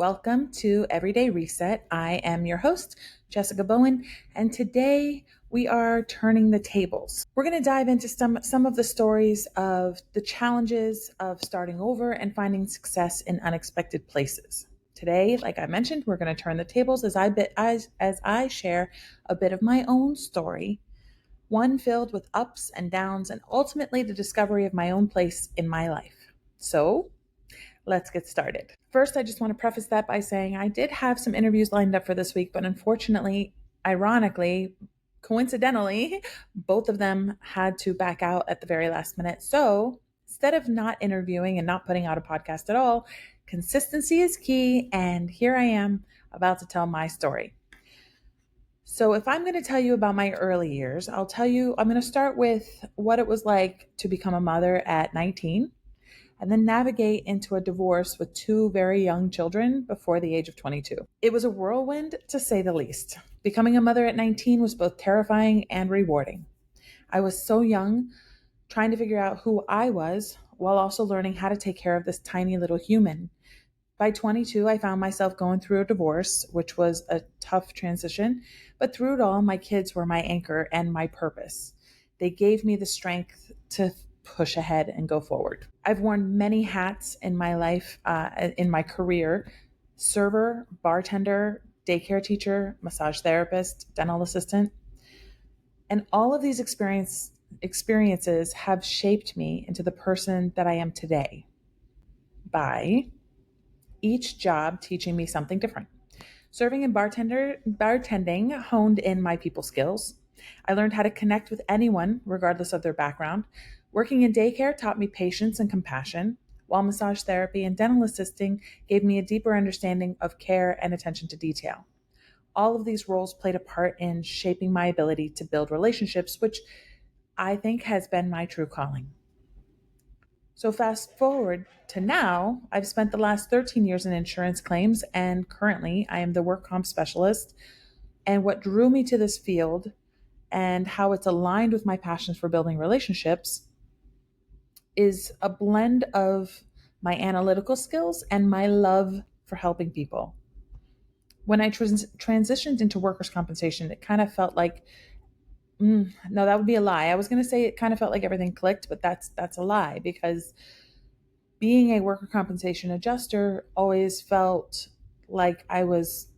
Welcome to Everyday Reset. I am your host, Jessica Bowen, and today we are turning the tables. We're going to dive into some of the stories of the challenges of starting over and finding success in unexpected places. Today, like I mentioned, we're going to turn the tables as I share a bit of my own story, one filled with ups and downs, and ultimately the discovery of my own place in my life. So, let's get started. First, I just want to preface that by saying I did have some interviews lined up for this week, but unfortunately, ironically, coincidentally, both of them had to back out at the very last minute. So instead of not interviewing and not putting out a podcast at all, consistency is key. And here I am about to tell my story. So if I'm going to tell you about my early years, I'm going to start with what it was like to become a mother at 19 and then navigate into a divorce with two very young children before the age of 22. It was a whirlwind, to say the least. Becoming a mother at 19 was both terrifying and rewarding. I was so young, trying to figure out who I was while also learning how to take care of this tiny little human. By 22, I found myself going through a divorce, which was a tough transition, but through it all, my kids were my anchor and my purpose. They gave me the strength to push ahead and go forward. I've worn many hats in my life, in my career: server, bartender, daycare teacher, massage therapist, dental assistant. And all of these experiences have shaped me into the person that I am today, by each job teaching me something different. Serving and bartending honed in my people skills. I learned how to connect with anyone, regardless of their background. Working in daycare taught me patience and compassion, while massage therapy and dental assisting gave me a deeper understanding of care and attention to detail. All of these roles played a part in shaping my ability to build relationships, which I think has been my true calling. So fast forward to now, I've spent the last 13 years in insurance claims, and currently I am the work comp specialist. And what drew me to this field and how it's aligned with my passions for building relationships is a blend of my analytical skills and my love for helping people. When I transitioned into workers' compensation, it kind of felt like, no, that would be a lie. I was going to say it kind of felt like everything clicked, but that's a lie, because being a worker compensation adjuster always felt like I was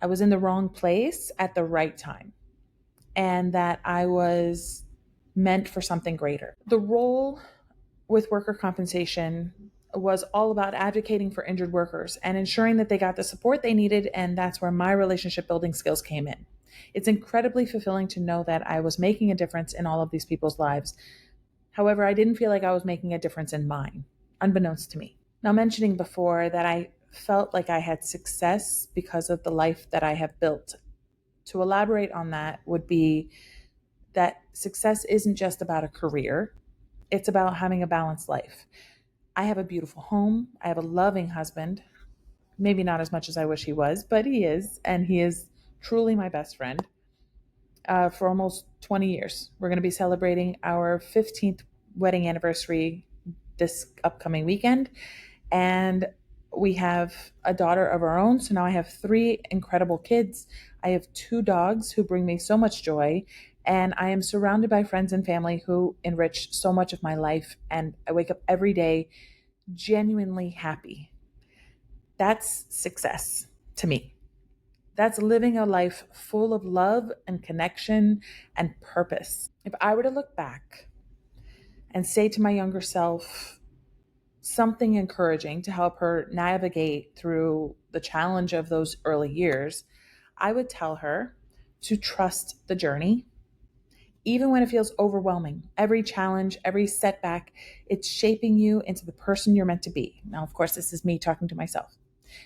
in the wrong place at the right time, and that I was meant for something greater. The role with worker compensation was all about advocating for injured workers and ensuring that they got the support they needed, and that's where my relationship building skills came in. It's incredibly fulfilling to know that I was making a difference in all of these people's lives. However, I didn't feel like I was making a difference in mine, unbeknownst to me. Now, mentioning before that I felt like I had success because of the life that I have built, to elaborate on that would be that success isn't just about a career, it's about having a balanced life. I have a beautiful home, I have a loving husband, maybe not as much as I wish he was, but he is, and he is truly my best friend. For almost 20 years. We're going to be celebrating our 15th wedding anniversary this upcoming weekend. And we have a daughter of our own. So now I have 3 incredible kids. I have 2 dogs who bring me so much joy. And I am surrounded by friends and family who enrich so much of my life. And I wake up every day genuinely happy. That's success to me. That's living a life full of love and connection and purpose. If I were to look back and say to my younger self something encouraging to help her navigate through the challenge of those early years, I would tell her to trust the journey. Even when it feels overwhelming, every challenge, every setback, it's shaping you into the person you're meant to be. Now, of course, this is me talking to myself.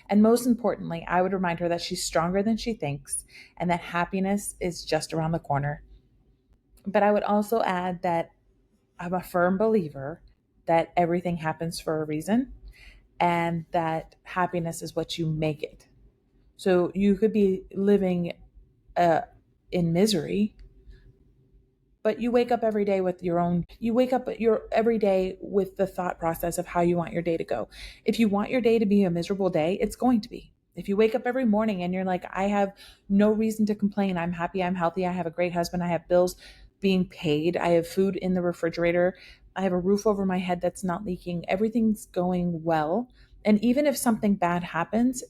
And most importantly, I would remind her that she's stronger than she thinks and that happiness is just around the corner. But I would also add that I'm a firm believer that everything happens for a reason and that happiness is what you make it. So you could be living in misery, But you wake up every day with you wake up your every day with the thought process of how you want your day to go. If you want your day to be a miserable day, it's going to be. If you wake up every morning and you're like, I have no reason to complain, I'm happy, I'm healthy, I have a great husband, I have bills being paid, I have food in the refrigerator, I have a roof over my head that's not leaking, everything's going well. And even if something bad happens,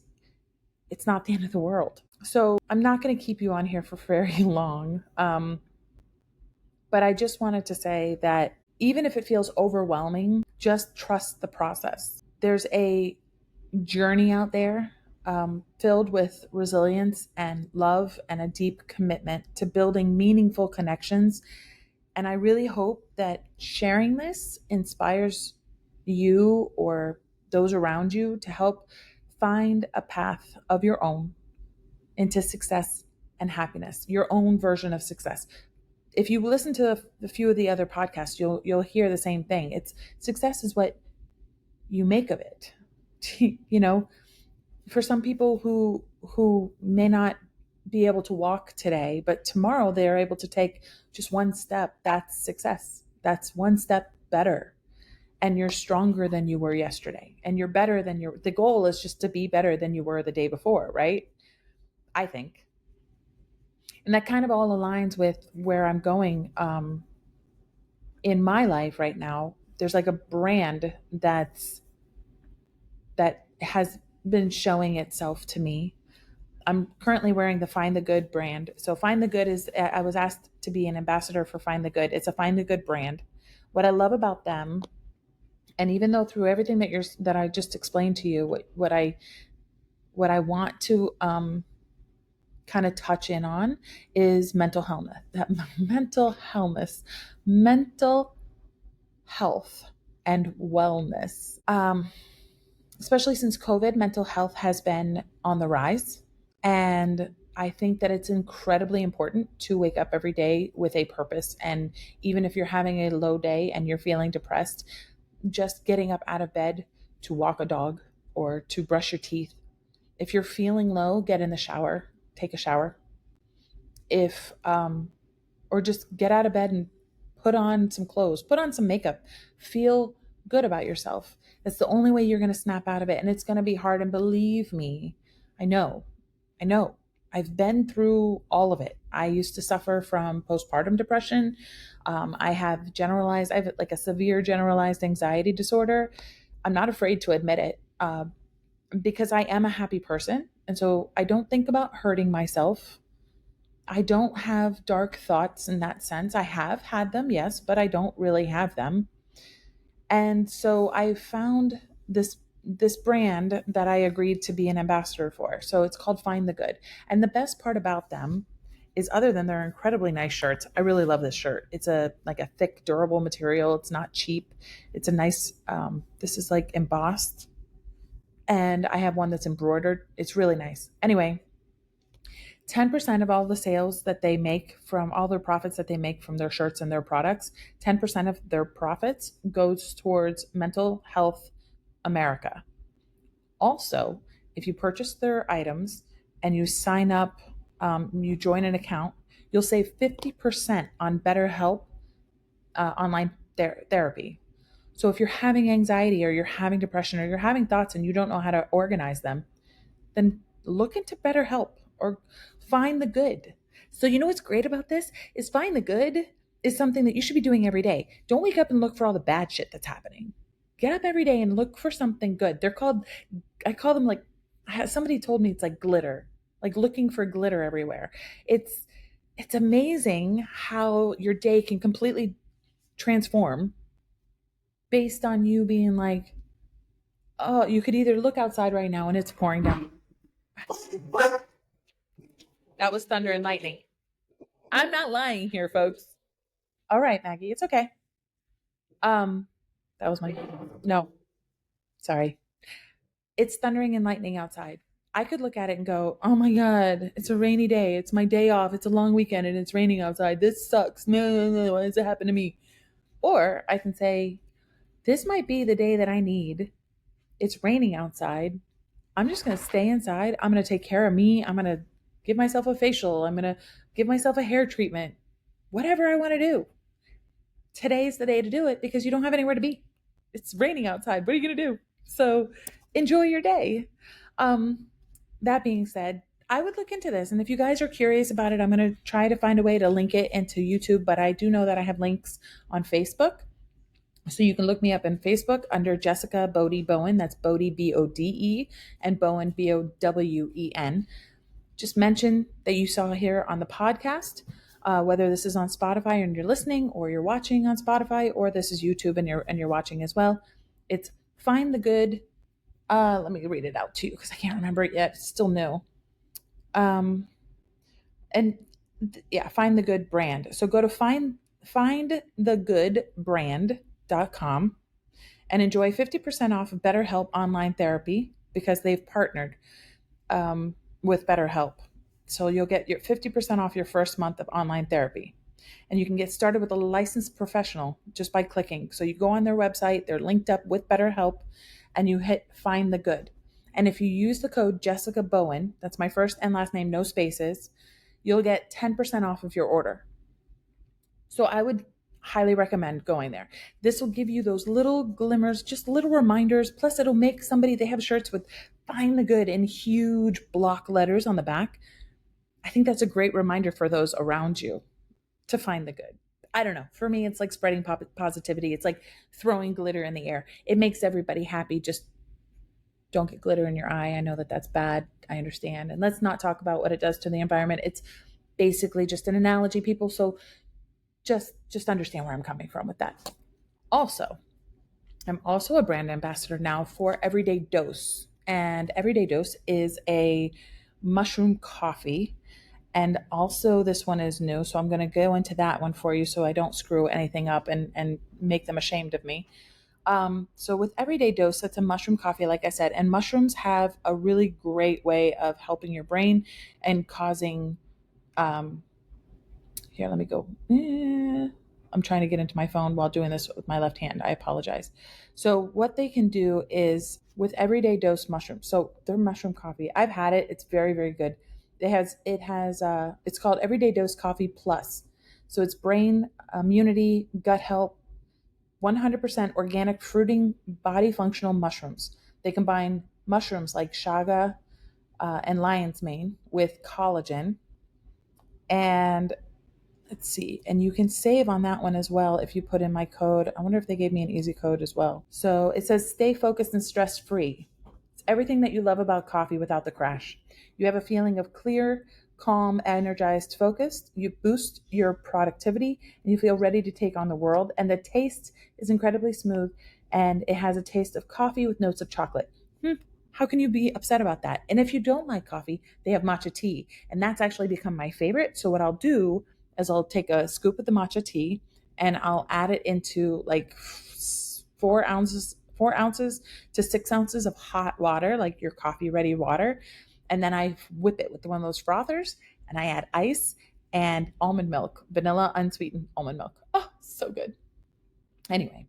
it's not the end of the world. So I'm not going to keep you on here for very long. But I just wanted to say that even if it feels overwhelming, just trust the process. There's a journey out there filled with resilience and love and a deep commitment to building meaningful connections. And I really hope that sharing this inspires you or those around you to help find a path of your own into success and happiness, your own version of success. If you listen to a few of the other podcasts, you'll hear the same thing. It's success is what you make of it. You know, for some people who may not be able to walk today, but tomorrow they're able to take just one step, that's success. That's one step better. And you're stronger than you were yesterday. And you're better than the goal is just to be better than you were the day before, right? I think. And that kind of all aligns with where I'm going in my life right now. There's like a brand that has been showing itself to me. I'm currently wearing the Find the Good brand. So Find the Good is, I was asked to be an ambassador for Find the Good. It's a Find the Good brand. What I love about them, and even though through everything that I just explained to you, what I want to kind of touch in on is mental health, mental health and wellness. Especially since COVID, mental health has been on the rise. And I think that it's incredibly important to wake up every day with a purpose. And even if you're having a low day and you're feeling depressed, just getting up out of bed to walk a dog or to brush your teeth. If you're feeling low, get in the shower, take a shower. Or just get out of bed and put on some clothes, put on some makeup, feel good about yourself. That's the only way you're going to snap out of it. And it's going to be hard. And believe me, I know. I've been through all of it. I used to suffer from postpartum depression. I have like a severe generalized anxiety disorder. I'm not afraid to admit it because I am a happy person. And so I don't think about hurting myself. I don't have dark thoughts in that sense. I have had them, yes, but I don't really have them. And so I found this brand that I agreed to be an ambassador for. So it's called Find the Good. And the best part about them is, other than their incredibly nice shirts, I really love this shirt. It's a thick, durable material. It's not cheap. It's a nice this is like embossed. And I have one that's embroidered. It's really nice. Anyway, 10% of all the sales that they make, from all their profits that they make from their shirts and their products, 10% of their profits goes towards Mental Health America. Also, if you purchase their items and you sign up, you join an account, you'll save 50% on BetterHelp online therapy. So if you're having anxiety or you're having depression or you're having thoughts and you don't know how to organize them, then look into BetterHelp or Find the Good. So you know what's great about this is Find the Good is something that you should be doing every day. Don't wake up and look for all the bad shit that's happening. Get up every day and look for something good. I call them like, somebody told me it's like glitter, like looking for glitter everywhere. It's amazing how your day can completely transform based on you being like, oh, you could either look outside right now and it's pouring down. That was thunder and lightning. I'm not lying here, folks. All right, Maggie, it's okay. That was no, sorry. It's thundering and lightning outside. I could look at it and go, oh my God, it's a rainy day. It's my day off. It's a long weekend and it's raining outside. This sucks. No, why does it happen to me? Or I can say, this might be the day that I need. It's raining outside. I'm just going to stay inside. I'm going to take care of me. I'm going to give myself a facial. I'm going to give myself a hair treatment. whatever I want to do. Today's the day to do it because you don't have anywhere to be. It's raining outside. What are you going to do? So enjoy your day. That being said, I would look into this. And if you guys are curious about it, I'm going to try to find a way to link it into YouTube. But I do know that I have links on Facebook. So you can look me up in Facebook under Jessica Bode Bowen. That's Bode, Bode, and Bowen, Bowen. Just mention that you saw here on the podcast, whether this is on Spotify and you're listening, or you're watching on Spotify, or this is YouTube and you're watching as well. It's Find the Good. Let me read it out to you because I can't remember it yet. It's still new. And yeah, Find the Good brand. So go to findthegoodbrand.com and enjoy 50% off of BetterHelp online therapy because they've partnered with BetterHelp. So you'll get your 50% off your first month of online therapy. And you can get started with a licensed professional just by clicking. So you go on their website, they're linked up with BetterHelp, and you hit Find the Good. And if you use the code Jessica Bowen, that's my first and last name, no spaces, you'll get 10% off of your order. So I would highly recommend going there. This will give you those little glimmers, just little reminders. Plus it'll make somebody, they have shirts with Find the Good in huge block letters on the back. I think that's a great reminder for those around you to find the good. I don't know. For me, it's like spreading positivity. It's like throwing glitter in the air. It makes everybody happy. Just don't get glitter in your eye. I know that that's bad. I understand. And let's not talk about what it does to the environment. It's basically just an analogy, people. So just understand where I'm coming from with that. Also, I'm also a brand ambassador now for Everyday Dose. And Everyday Dose is a mushroom coffee. And also this one is new. So I'm going to go into that one for you so I don't screw anything up and make them ashamed of me. So with Everyday Dose, that's a mushroom coffee, like I said, and mushrooms have a really great way of helping your brain and causing, here, let me go. I'm trying to get into my phone while doing this with my left hand. I apologize. So what they can do is with Everyday Dose mushrooms. So their mushroom coffee, I've had it. It's very, very good. It's called Everyday Dose Coffee Plus. So it's brain immunity, gut health, 100% organic fruiting body functional mushrooms. They combine mushrooms like chaga and lion's mane with collagen. And let's see, and you can save on that one as well if you put in my code. I wonder if they gave me an easy code as well. So it says stay focused and stress free. It's everything that you love about coffee without the crash. You have a feeling of clear, calm, energized, focused. You boost your productivity and you feel ready to take on the world. And the taste is incredibly smooth and it has a taste of coffee with notes of chocolate. How can you be upset about that? And if you don't like coffee, they have matcha tea. And that's actually become my favorite. So what I'll do is I'll take a scoop of the matcha tea and I'll add it into like 4 ounces to 6 ounces of hot water, like your coffee ready water. And then I whip it with one of those frothers and I add ice and almond milk, vanilla unsweetened almond milk. Oh, so good. Anyway,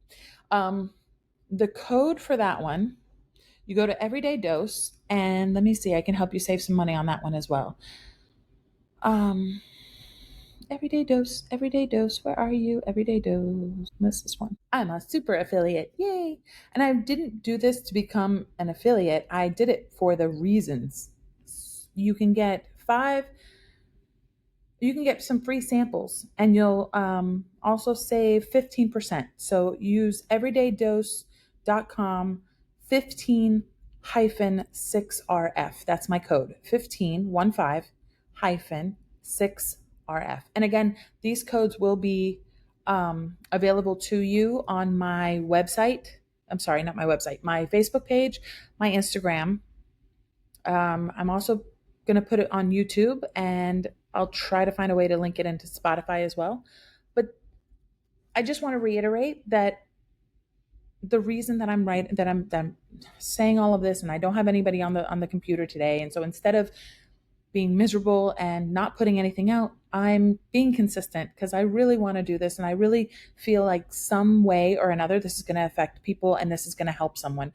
the code for that one, you go to Everyday Dose, and let me see, I can help you save some money on that one as well. Everyday Dose, where are you? Everyday Dose, miss this one. I'm a super affiliate, yay! And I didn't do this to become an affiliate, I did it for the reasons. You can get some free samples and you'll also save 15%. So use everydaydose.com 15-6RF. That's my code, 15-6RF. And again, these codes will be available to you on my website. I'm sorry, not my website, my Facebook page, my Instagram. I'm also going to put it on YouTube and I'll try to find a way to link it into Spotify as well. But I just want to reiterate that the reason that I'm saying all of this, and I don't have anybody on the computer today, and so instead of being miserable and not putting anything out, I'm being consistent because I really want to do this, and I really feel like some way or another this is going to affect people and this is going to help someone.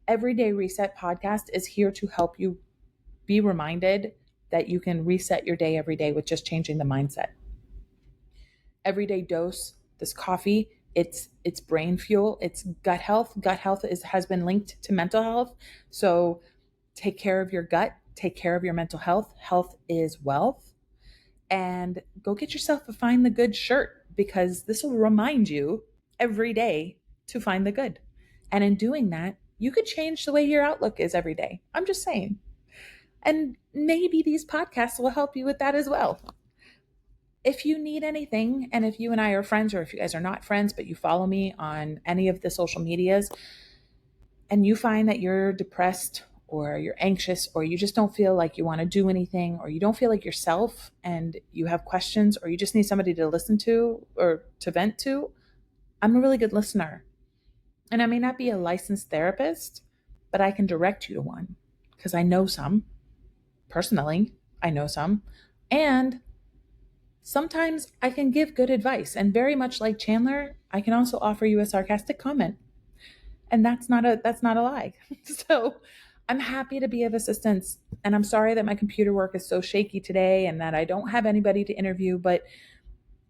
Everyday Reset podcast is here to help you be reminded that you can reset your day every day with just changing the mindset. everyday dose, this coffee, it's brain fuel, it's gut health. Gut health has been linked to mental health. So take care of your gut, take care of your mental health. Health is wealth. And go get yourself a Find the Good shirt, because this will remind you every day to find the good. And in doing that, you could change the way your outlook is every day. I'm just saying. And maybe these podcasts will help you with that as well. If you need anything, and if you and I are friends, or if you guys are not friends, but you follow me on any of the social medias, and you find that you're depressed or you're anxious, or you just don't feel like you want to do anything, or you don't feel like yourself and you have questions, or you just need somebody to listen to or to vent to, I'm a really good listener. And I may not be a licensed therapist, but I can direct you to one, because I know some. Personally, I know some. And sometimes I can give good advice. And very much like Chandler, I can also offer you a sarcastic comment. And that's not a lie. So I'm happy to be of assistance. And I'm sorry that my computer work is so shaky today and that I don't have anybody to interview, but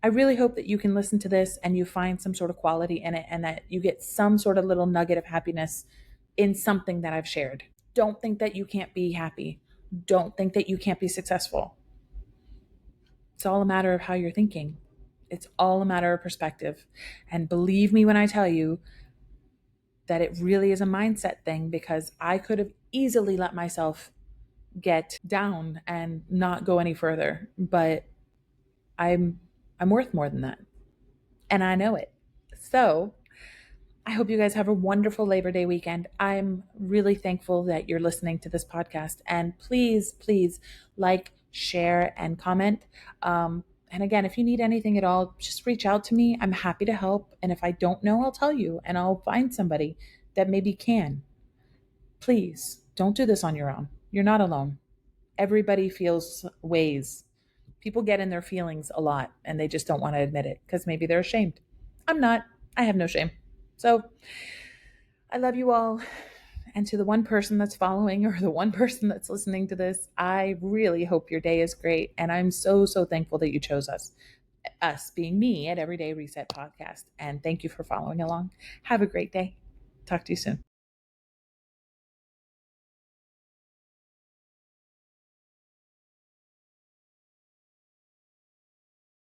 I really hope that you can listen to this and you find some sort of quality in it, and that you get some sort of little nugget of happiness in something that I've shared. Don't think that you can't be happy. Don't think that you can't be successful. It's all a matter of how you're thinking. It's all a matter of perspective. And believe me when I tell you that it really is a mindset thing, because I could have easily let myself get down and not go any further, but I'm worth more than that. And I know it. So, I hope you guys have a wonderful Labor Day weekend. I'm really thankful that you're listening to this podcast. And please, please like, share, and comment. And again, if you need anything at all, just reach out to me. I'm happy to help. And if I don't know, I'll tell you, and I'll find somebody that maybe can. Please don't do this on your own. You're not alone. Everybody feels ways. People get in their feelings a lot and they just don't want to admit it because maybe they're ashamed. I'm not. I have no shame. So I love you all. And to the one person that's following, or the one person that's listening to this, I really hope your day is great. And I'm so, so thankful that you chose us being me at Everyday Reset Podcast. And thank you for following along. Have a great day. Talk to you soon.